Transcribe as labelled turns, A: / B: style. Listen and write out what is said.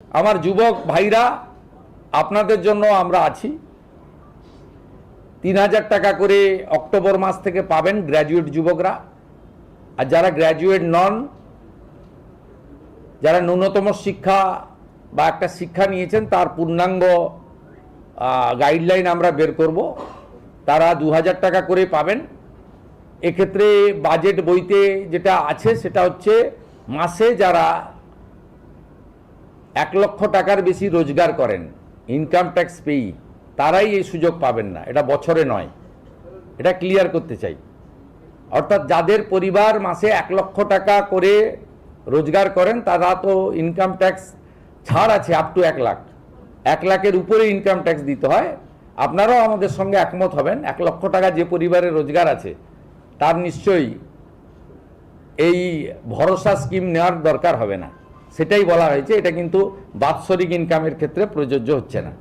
A: আমার যুবক ভাইরা আপনাদের জন্য আমরা আছি। ৩,০০০ টাকা করে অক্টোবর মাস থেকে পাবেন গ্র্যাজুয়েট যুবকরা। আর যারা গ্র্যাজুয়েট নন, যারা ন্যূনতম শিক্ষা বা একটা শিক্ষা নিয়েছেন তার পূর্ণাঙ্গ গাইডলাইন আমরা বের করব, তারা ২,০০০ টাকা করে পাবেন। এক্ষেত্রে বাজেট বইতে যেটা আছে সেটা হচ্ছে মাসে যারা ১ লক্ষ টাকার বেশি রোজগার করেন, ইনকাম ট্যাক্স পেই, তারাই এই সুযোগ পাবেন না। এটা বছরে নয়, এটা ক্লিয়ার করতে চাই। অর্থাৎ যাদের পরিবার মাসে ১ লক্ষ টাকা করে রোজগার করেন তারা তো ইনকাম ট্যাক্স ছাড় আছে আপ টু ১ লাখ। ১ লাখের উপরে ইনকাম ট্যাক্স দিতে হয়। আপনারাও আমাদের সঙ্গে একমত হবেন, ১ লক্ষ টাকা যে পরিবারের রোজগার আছে তার নিশ্চয়ই এই ভরসা স্কিম নেওয়ার দরকার হবে না। সেটাই বলা হয়েছে। এটা কিন্তু বাৎসরিক ইনকামের ক্ষেত্রে প্রযোজ্য হচ্ছে না।